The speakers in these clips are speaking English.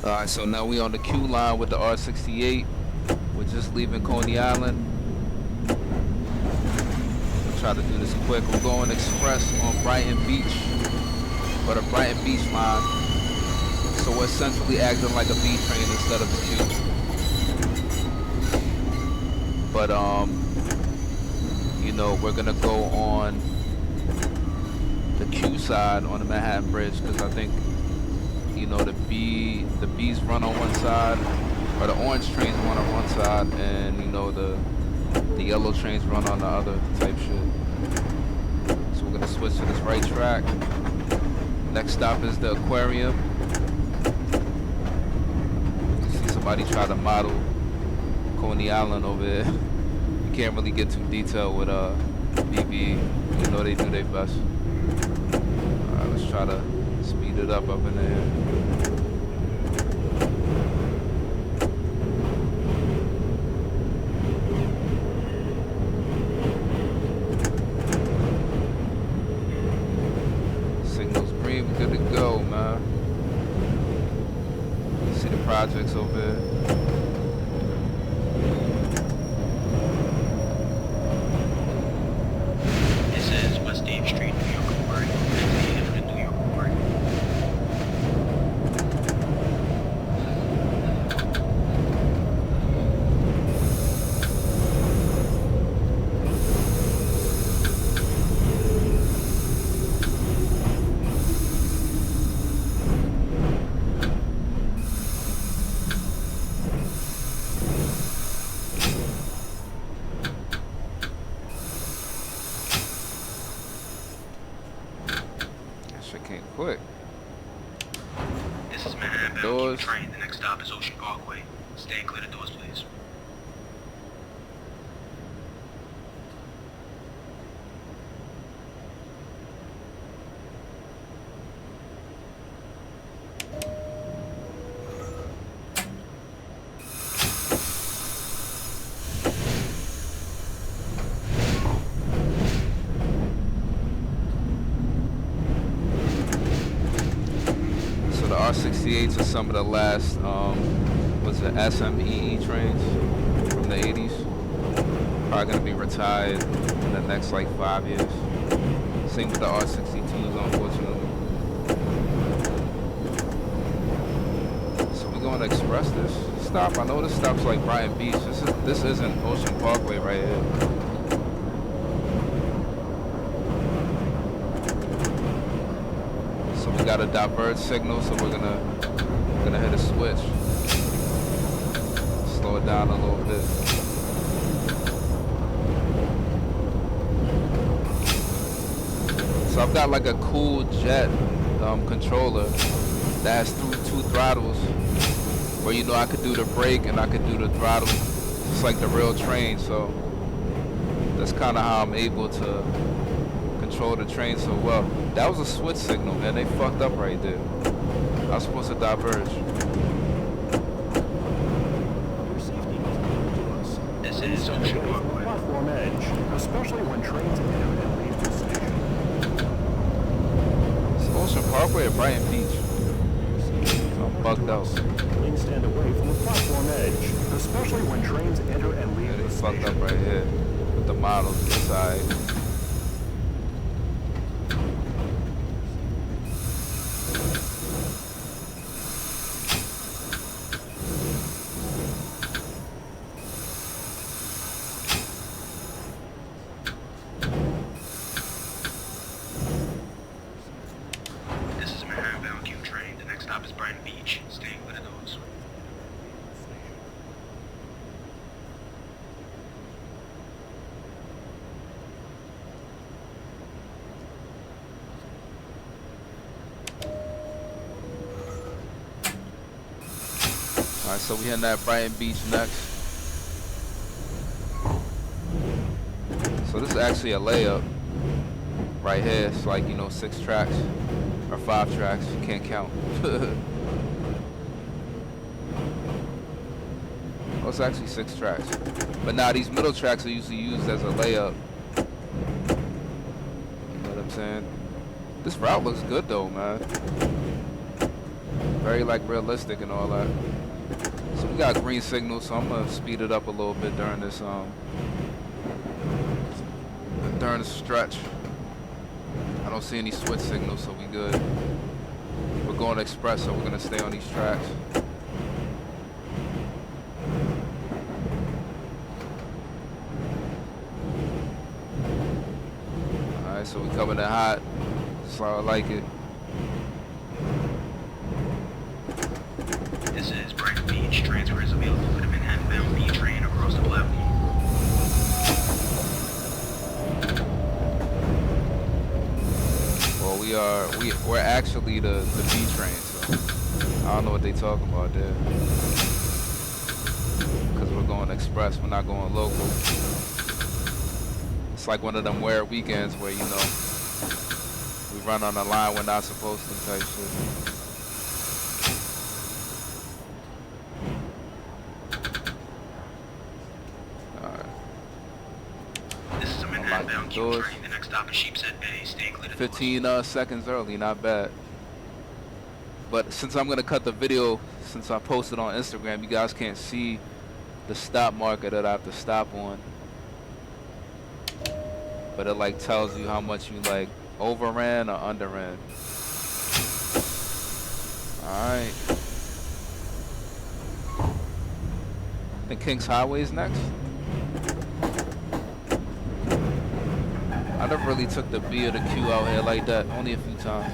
Alright, so now we on the Q line with the R68. We're just leaving Coney Island. We'll try to do this quick. We're going express on Brighton Beach, or the Brighton Beach line. So we're essentially acting like a B train instead of a Q. But you know, we're gonna go on the Q side on the Manhattan Bridge because I think, you know, the B's run on one side, or the orange trains run on one side, and you know the yellow trains run on the other type shit. So we're gonna switch to this right track. Next stop is the aquarium. You see somebody try to model Coney Island over there. You can't really get too detailed with BVE. You know they do their best. Alright, let's try to speed it up in there. Signal's green, we're good to go, man. See the projects over there. This is West Dave Street, New York Quarry. New York Quarry. Quick. This is Manhattan bound train. The next stop is Ocean Parkway. Stay clear of doors, please. R68s are some of the last, was it SMEE trains from the 80s. Probably gonna be retired in the next like 5 years. Same with the R62s, unfortunately. So we're going to express this stop. I know this stop's like Brighton Beach. This isn't Ocean Parkway right here. We got a diverge signal, so we're gonna hit a switch. Slow it down a little bit. So I've got like a cool jet controller that has two throttles, where you know I could do the brake and I could do the throttle. It's like the real train, so that's kind of how I'm able to control the train so well. That was a switch signal, man. They fucked up right there. I was supposed to diverge. Your safety must be to us. This is Ocean Parkway. Platform edge, especially when trains enter and leave the station. It's Ocean Parkway or Brighton Beach? I'm bugged out. Please stand away from the platform edge, especially when trains enter and leave Yeah, they the fucked station. up right here with the models inside. Stop is Brighton Beach. Stay clear of those. Alright, so we hitting that Brighton Beach next. So this is actually a layup right here. It's like, you know, 6 tracks or 5 tracks. You can't count. Oh, it's actually 6 tracks. But now these middle tracks are usually used as a layup. You know what I'm saying? This route looks good though, man. very like realistic and all that. So we got green signal, so I'm gonna speed it up a little bit during this stretch. I don't see any switch signals, so we good. We're going express, so we're gonna stay on these tracks. Alright, so we coming in hot. That's how I like it. This is Brighton Beach. Transfer is available for the Manhattan-bound B train across the platform. We're actually the B train, so I don't know what they talking about there. Cause we're going express, we're not going local. It's like one of them weird weekends where, you know, we run on a line we're not supposed to type shit. This is a Manhattan-bound Q train. The next stop is Sheepshead Bay. Stay clear to the 15 seconds early, not bad. But since I'm gonna cut the video, since I posted on Instagram, you guys can't see the stop marker that I have to stop on. But it like tells you how much you like overran or underran. Alright. I think Kings Highway is next. I never really took the B or the Q out here like that, only a few times.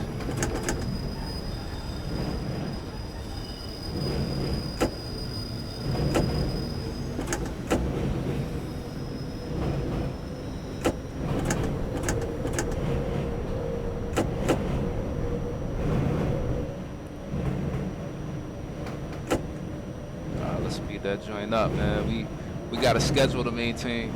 Let's speed that joint up, man. We got a schedule to maintain.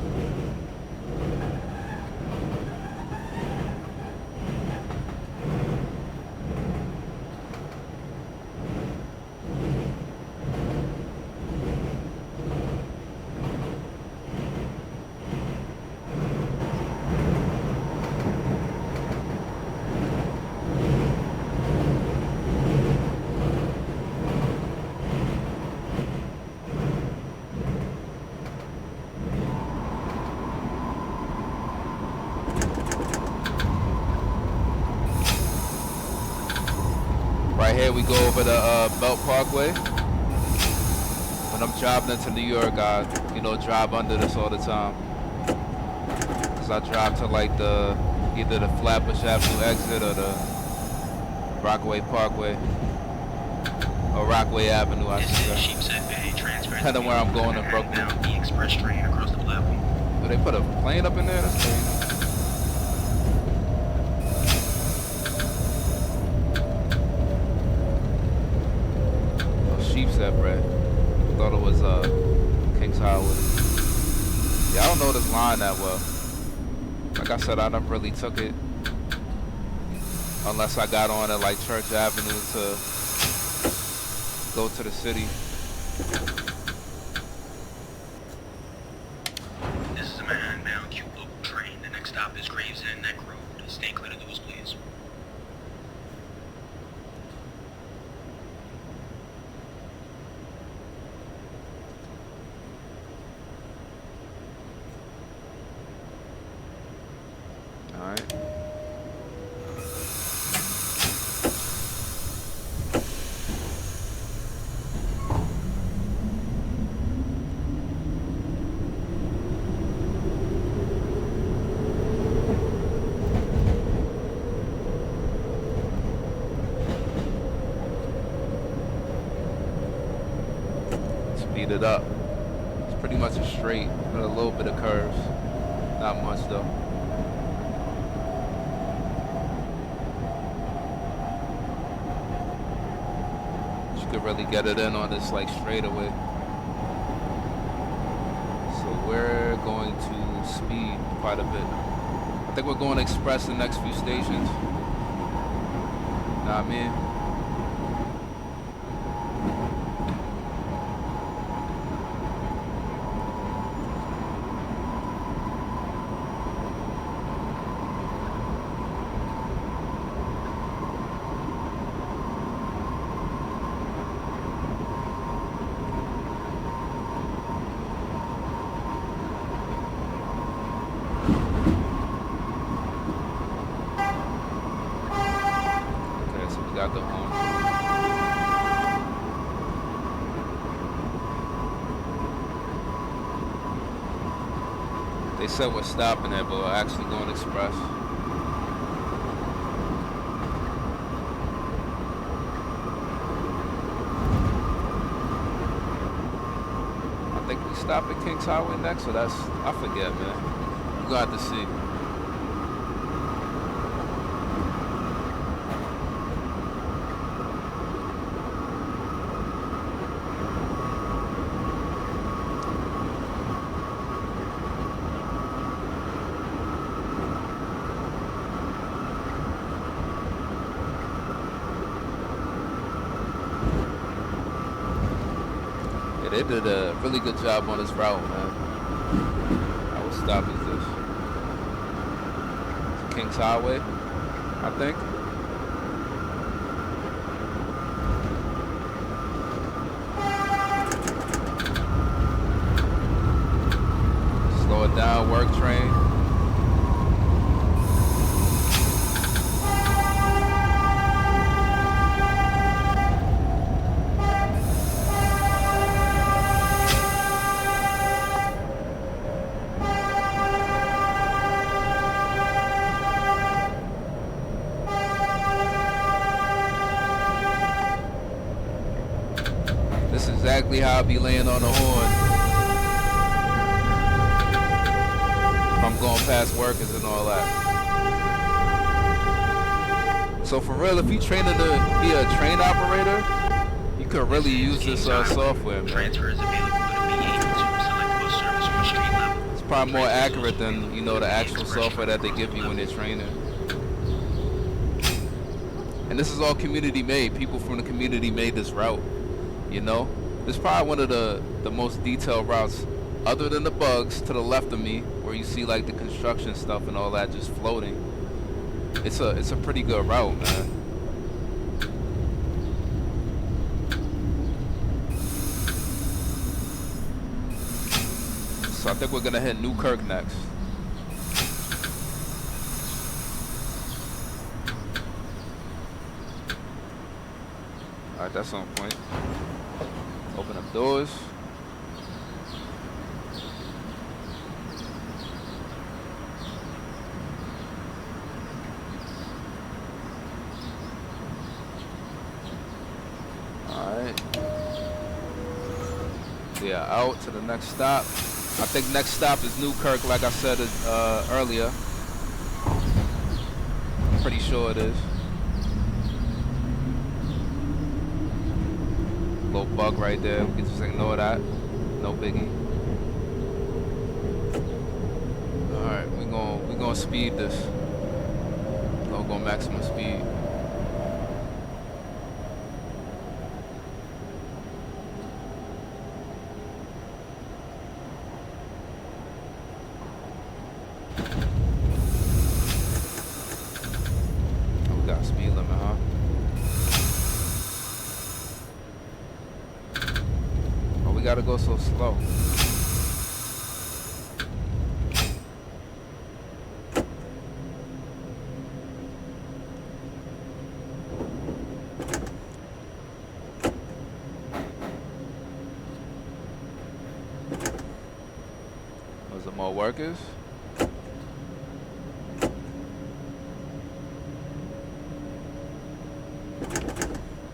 Right here we go over the Belt Parkway. When I'm driving into New York, I, you know, drive under this all the time. Cause I drive to like either the Flatbush Avenue exit or the Rockaway Parkway. Or Rockaway Avenue, I should say. Sheepshead Bay. Transfer is Depending where I'm going in Manhattan-bound Brooklyn. B express train across the platform. Oh, they put a plane up in there? That's crazy. Sheepshead bread. Thought it was Kings Highway. Yeah, I don't know this line that well. Like I said, I never really took it unless I got on at like Church Avenue to go to the city. This is a Manhattan-bound Q local train. The next stop is Gravesend Neck Road. Stay clear to those, please. Alright. Speed it up. It's pretty much a straight with a little bit of curves. Not much though. Could really get it in on this like straightaway. So we're going to speed quite a bit. I think we're going express the next few stations. Know what I mean? They said we're stopping it, but we're actually going express. I think we stop at Kings Highway next, so that's, I forget, man. You got to see. They did a really good job on this route, man. What stop is this? It's Kings Highway, I think. Slow it down, work train. Exactly how I be laying on the horn if I'm going past workers and all that. So for real, if you training to be a train operator, you could really use this software, man. Transfer is available to be able to select bus service from street level. It's probably more accurate than, you know, the actual software that they give you when they're training. And this is all community made. People from the community made this route, you know. It's probably one of the most detailed routes, other than the bugs to the left of me, where you see like the construction stuff and all that just floating. It's a pretty good route, man. So I think we're gonna hit Newkirk next. All right, that's on point. Open up doors. Alright. Yeah, out to the next stop. I think next stop is Newkirk, like I said earlier. I'm pretty sure it is. Little bug right there. We can just ignore that. No biggie. Alright, we gonna speed this. We're gonna go maximum speed. Oh, we got a speed limit, huh? We gotta go so slow. Was there more workers?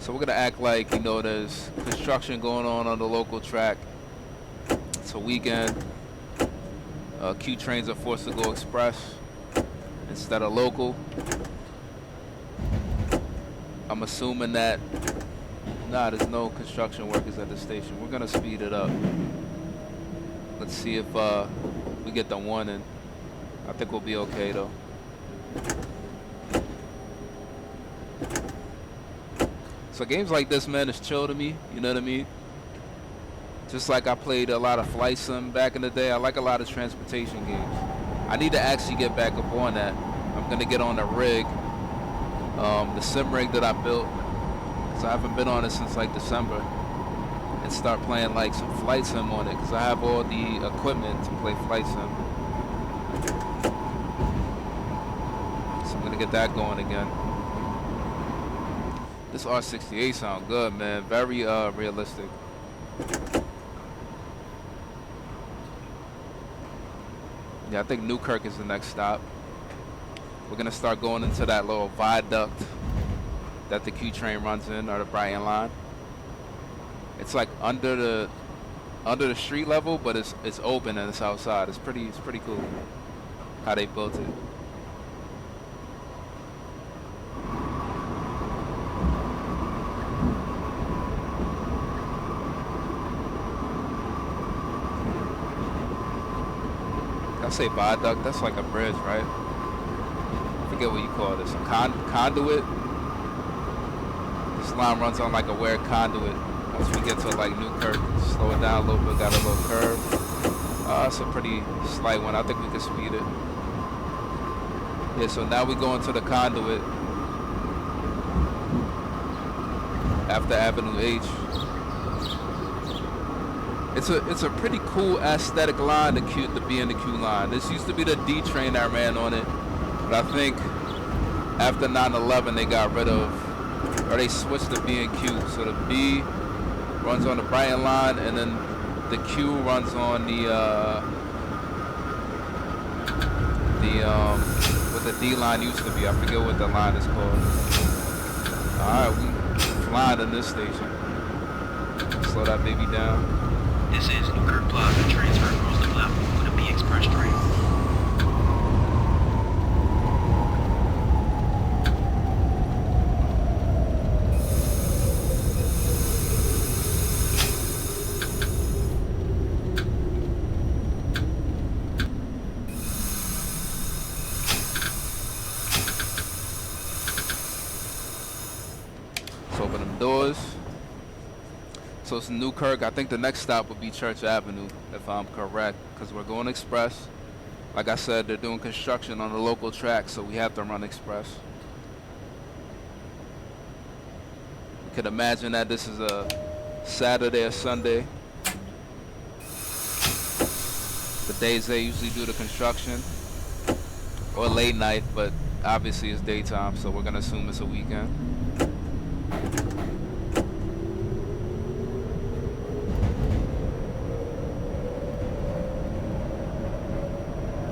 So we're gonna act like, you know, there's construction going on the local track. It's a weekend. Q trains are forced to go express instead of local. I'm assuming that, nah, there's no construction workers at the station. We're gonna speed it up. Let's see if we get the warning. I think we'll be okay though. So games like this, man, is chill to me, you know what I mean? Just like I played a lot of Flight Sim back in the day, I like a lot of transportation games. I need to actually get back up on that. I'm gonna get on the rig, the sim rig that I built, because I haven't been on it since like December, and start playing like some Flight Sim on it, because I have all the equipment to play Flight Sim. So I'm gonna get that going again. This R68 sound good, man. Very realistic. Yeah, I think Newkirk is the next stop. We're gonna start going into that little viaduct that the Q train runs in, or the Brighton line. It's like under the street level, but it's open and it's outside. It's pretty cool how they built it. I say viaduct, that's like a bridge, right? I forget what you call this. A conduit. This line runs on like a weird conduit. Once we get to like Newkirk, slow it down a little bit, got a little curve. It's a pretty slight one. I think we can speed it. Yeah, so now we go into the conduit after Avenue H. It's a pretty cool aesthetic line, the B and the Q line. This used to be the D train that ran on it, but I think after 9/11 they got rid of, or they switched to B and Q. So the B runs on the Brighton line, and then the Q runs on what the D line used to be. I forget what the line is called. All right, we flying in this station. Slow that baby down. This is Newkirk Plaza, transfer across the platform with a B Express train. Let's open them doors. So it's Newkirk. I think the next stop would be Church Avenue, if I'm correct, because we're going express. Like I said, they're doing construction on the local track, so we have to run express. You could imagine that this is a Saturday or Sunday, the days they usually do the construction, or late night, but obviously it's daytime, so we're going to assume it's a weekend.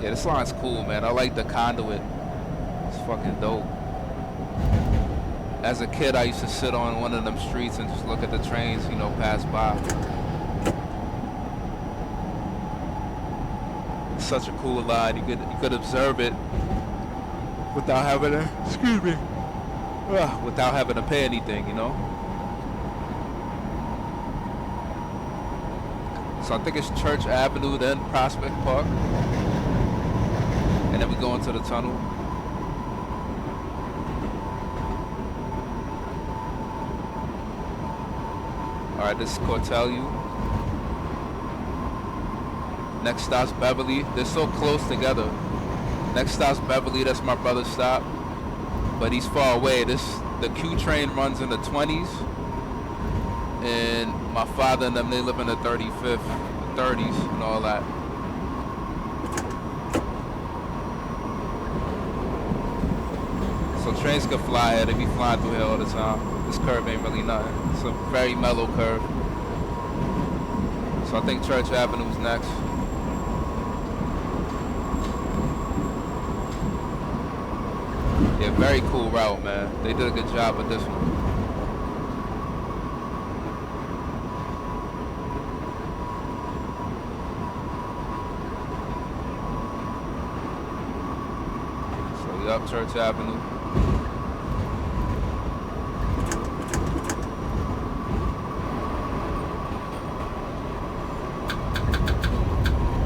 Yeah, this line's cool, man. I like the conduit. It's fucking dope. As a kid, I used to sit on one of them streets and just look at the trains, you know, pass by. It's such a cool line. You could observe it without having to, excuse me, without having to pay anything, you know. So I think it's Church Avenue, then Prospect Park. And then we go into the tunnel. All right, this is Cortelu. Next stop's Beverly. They're so close together. Next stop's Beverly. That's my brother's stop, but he's far away. The Q train runs in the 20s, and my father and them, they live in the 35th, 30s, and all that. So trains can fly here. They be flying through here all the time. This curve ain't really nothing. It's a very mellow curve. So I think Church Avenue's next. Yeah, very cool route, man. They did a good job with this one. So we up Church Avenue.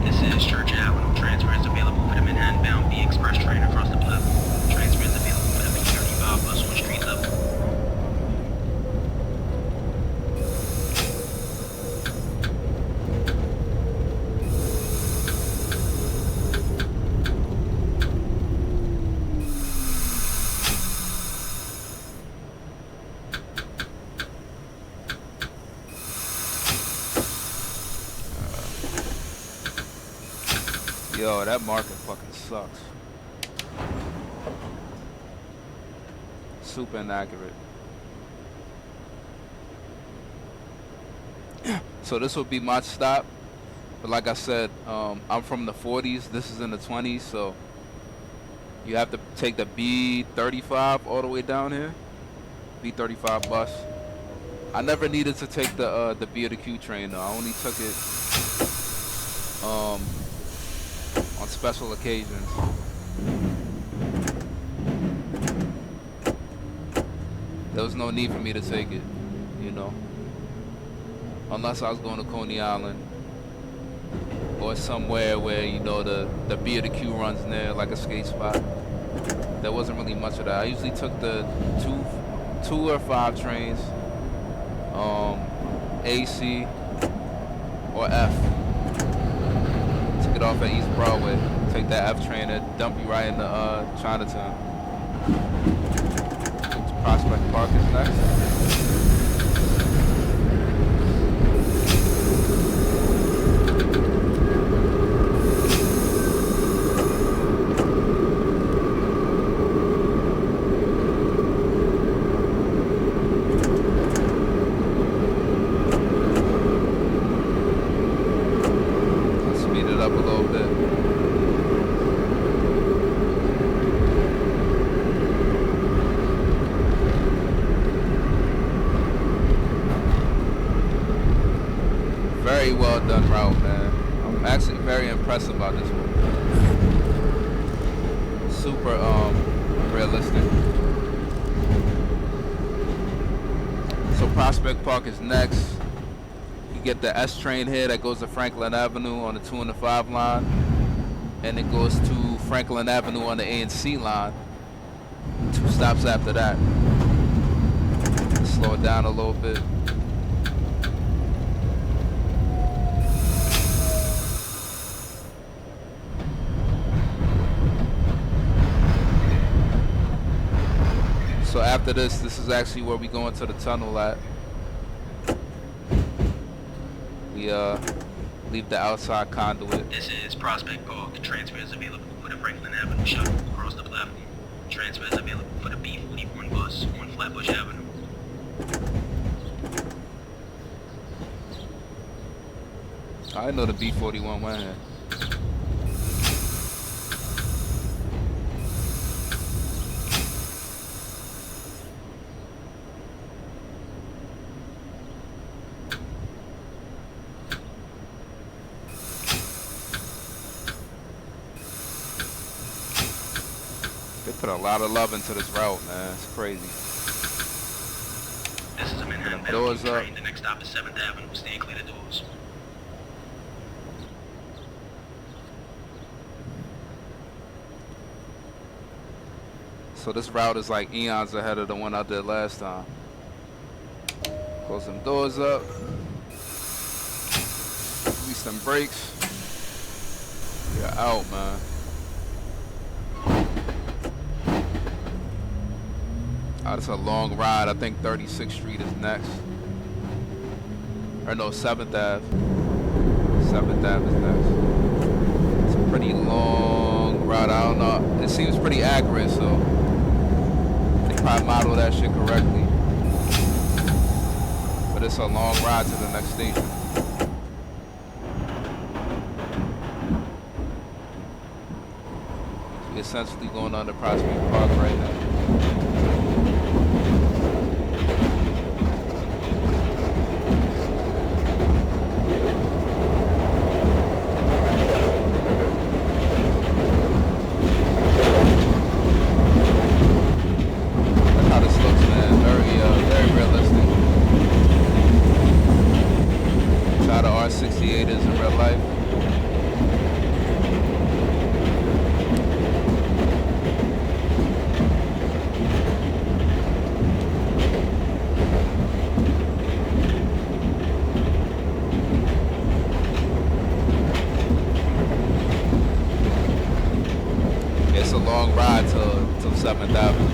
This is Church Avenue. Transfer is available for the Manhattan-bound B Express train across the platform. Transfer is available for the B35 bus on street level. Yo, that market fucking sucks. Super inaccurate. So this will be my stop. But like I said, I'm from the 40s. This is in the 20s, so you have to take the B35 all the way down here. B35 bus. I never needed to take the B or the Q train though. I only took it on special occasions. There was no need for me to take it, you know, unless I was going to Coney Island or somewhere where, you know, the B or the Q runs near, like a skate spot. There wasn't really much of that. I usually took the two or 5 trains, AC or F. Took it off at East Broadway. Take that F train and dump you right into Chinatown. Prospect Park is next. Let's speed it up a little bit. Very well done route, man. I'm actually very impressed about this one. Super realistic. So Prospect Park is next. You get the S train here that goes to Franklin Avenue on the 2 and the 5 line, and it goes to Franklin Avenue on the A and C line. 2 stops after that. Slow it down a little bit. So after this is actually where we go into the tunnel at. We leave the outside conduit. This is Prospect Park. Transfer is available for the Franklin Avenue shuttle across the platform. Transfer is available for the B41 bus on Flatbush Avenue. I didn't know the B41 went here. They put a lot of love into this route, man. It's crazy. This is a Manhattan Doors Bound up. train. The next stop is 7th Avenue. Stand clear of doors. So this route is like eons ahead of the one I did last time. Close them doors up. Release them brakes. You're out, man. It's a long ride. I think 36th Street is next. Or no, 7th Ave. 7th Ave is next. It's a pretty long ride. I don't know. It seems pretty accurate, so they probably model that shit correctly. But it's a long ride to the next station. So we're essentially going under Prospect Park right now. R68 is in real life. It's a long ride till 7th Avenue.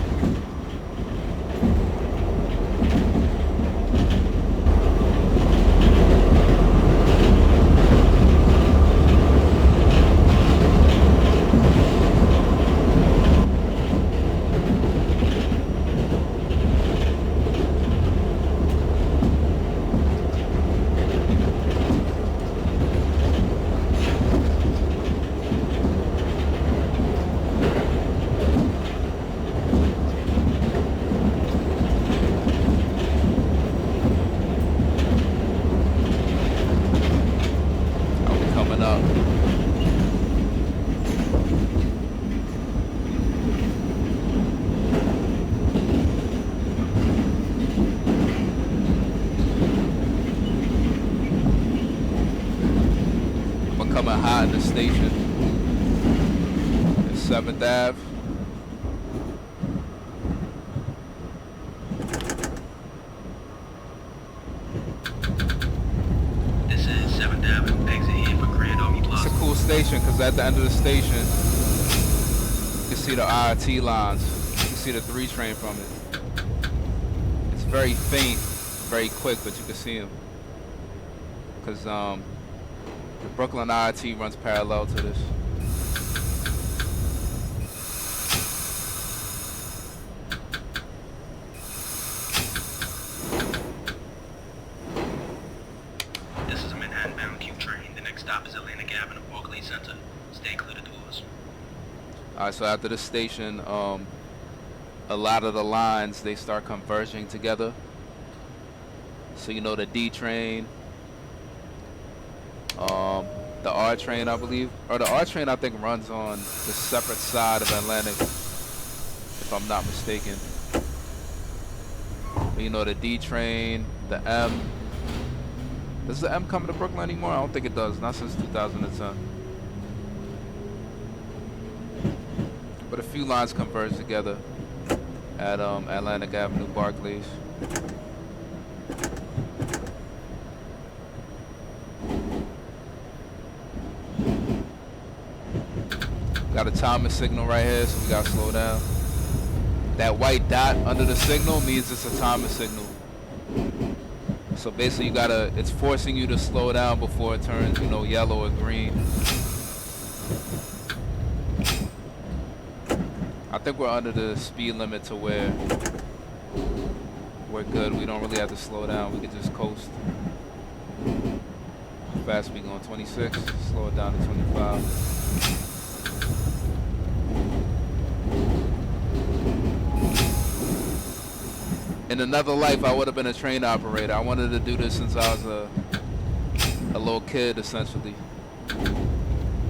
I'm coming hot in the station. It's 7th Ave. This is 7th Avenue, exit here for Grand Army Plaza. It's a cool station because at the end of the station, you can see the IRT lines. You can see the 3 train from it. It's very faint, very quick, but you can see them. Because the Brooklyn IRT runs parallel to this. This is a Manhattan-bound Q train. The next stop is Atlantic Avenue, Barclays Center. Stay clear of doors. Alright, so after this station, a lot of the lines, they start converging together. So you know the D train, the R train, I believe, or the R train I think runs on the separate side of Atlantic, if I'm not mistaken. But you know the D train, the M. Does the M come to Brooklyn anymore? I don't think it does, not since 2010. But a few lines converge together at Atlantic Avenue, Barclays. Got a timer signal right here, so we gotta slow down. That white dot under the signal means it's a timer signal. So basically you gotta, it's forcing you to slow down before it turns, you know, yellow or green. I think we're under the speed limit to where we're good. We don't really have to slow down. We can just coast. Fast we going 26, slow it down to 25. In another life, I would have been a train operator. I wanted to do this since I was a little kid, essentially.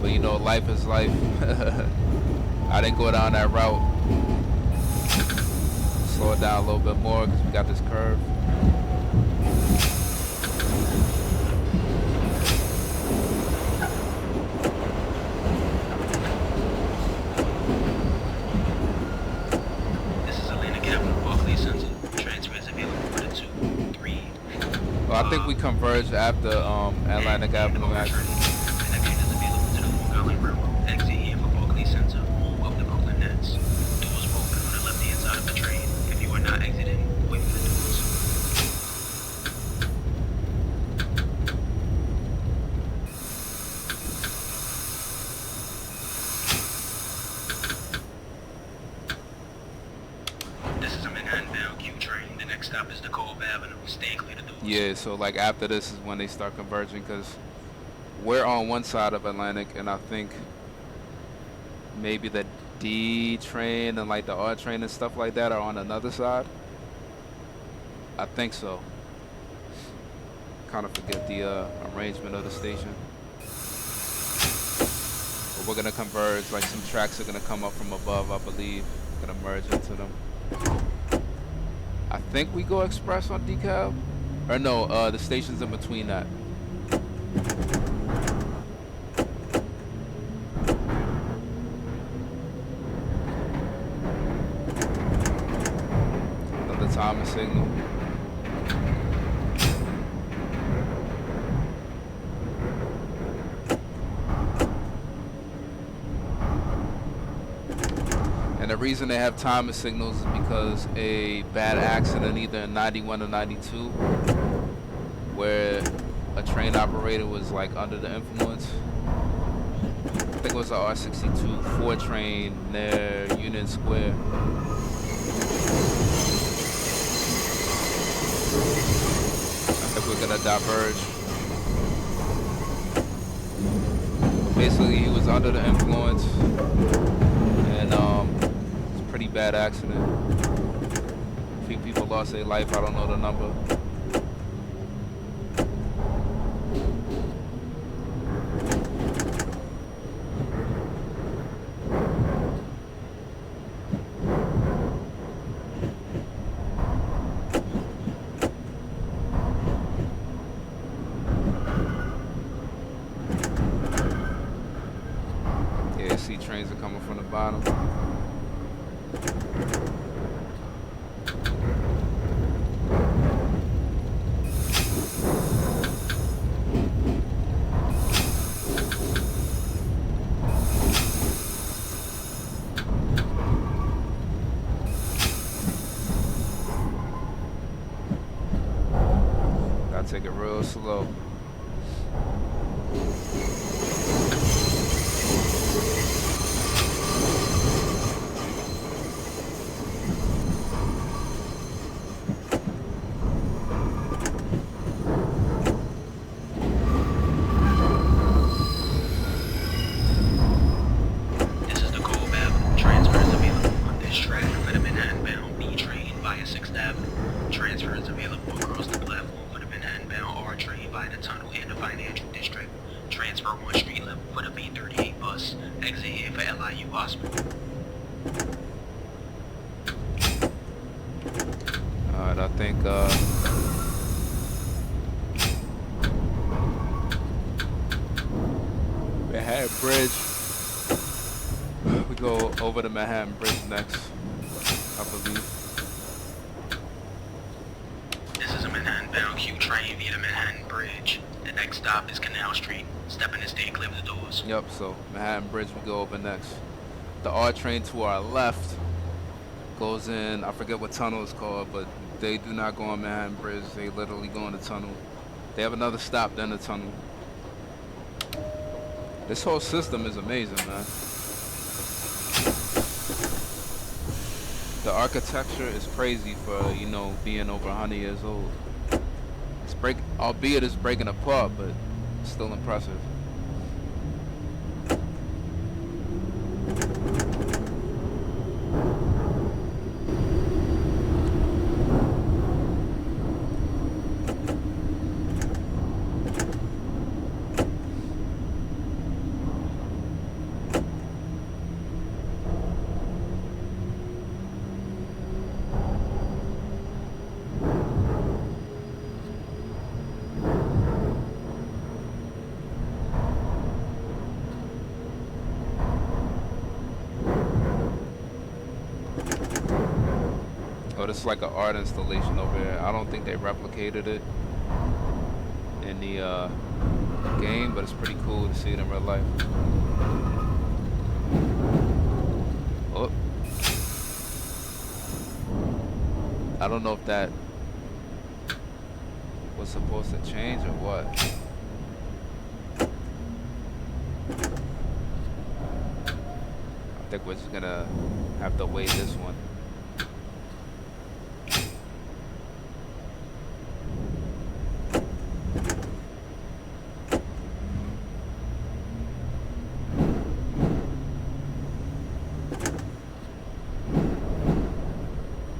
But you know, life is life. I didn't go down that route. Slow it down a little bit more because we got this curve. This is Atlantic Avenue, Barclays Center. Transfer is available for the 2, 3. Well, I think we converged after Atlantic Avenue, actually. Connection is available to the Long Island Railroad. Exit here for Barclays Center, home of the Brooklyn Nets. Doors will open on the left-hand side of the train. If you are not exiting, wait for the doors. This is a Manhattan-bound Q train. The next stop is the Cove Avenue. Stay clear of the doors. Yeah, so like after this is when they start converging because we're on one side of Atlantic and I think maybe the D train and like the R train and stuff like that are on another side. I think so. Kind of forget the arrangement of the station. But we're gonna converge, like some tracks are gonna come up from above, I believe. Gonna merge into them. I think we go express on DeKalb. Or no, the station's in between that. Another timer signal. And the reason they have timer signals is because a bad accident either in 91 or 92 where a train operator was like under the influence. I think it was a R62 4 train near Union Square. I think we're gonna diverge. Basically he was under the influence and it's a pretty bad accident. A few people lost their life, I don't know the number. see trains are coming from the bottom. Gotta take it real slow. This is the Cove Avenue. Transfers available on this track for the Manhattan-bound B train via 6th Avenue. Transfers available across the platform for the Manhattan-bound R train via the tunnel and the financial district. Transfer on street level for the B38 bus. Exit here for LIU Hospital. Alright, I think Manhattan Bridge. We go over the Manhattan Bridge next, I believe. This is a Manhattan-bound Q train via the Manhattan Bridge. The next stop is Canal Street. Step in and stay clear of the doors. Yep, so Manhattan Bridge we go over next. The R train to our left goes in, I forget what tunnel it's called, but they do not go on Manhattan Bridge. They literally go in the tunnel. They have another stop then the tunnel. This whole system is amazing, man. The architecture is crazy for, you know, being over 100 years old. It's albeit it's breaking apart, but it's still impressive. Oh, this is like an art installation over here. I don't think they replicated it in the game, but it's pretty cool to see it in real life. Oh. I don't know if that was supposed to change or what. I think we're just gonna have to wait this one.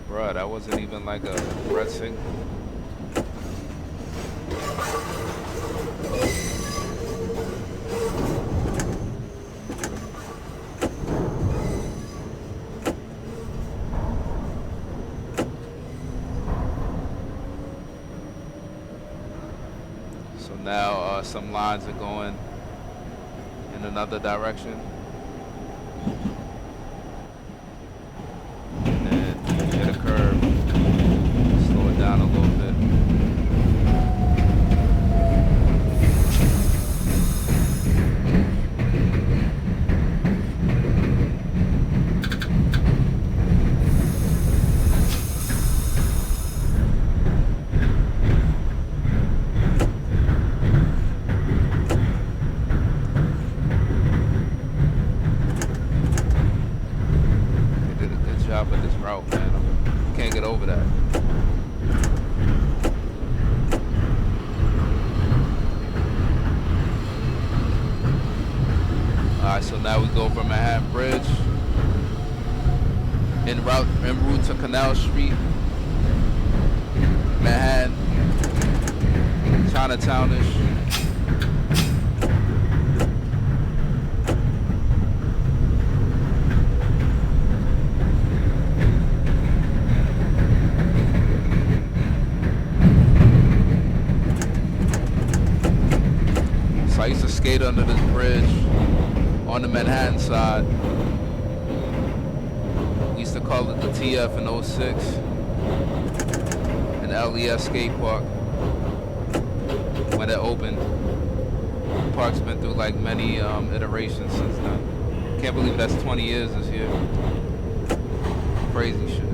Bruh, that wasn't even like a red signal. So now some lines are going in another direction. Down a little bit. They did a good job with this route, man. Can't get over that. Alright, so now we go from Manhattan Bridge en route to Canal Street, Manhattan, Chinatownish. So I used to skate under this bridge on the Manhattan side. We used to call it the TF in '06. An LES skate park. When it opened. The park's been through like many iterations since then. Can't believe that's 20 years this year. Crazy shit.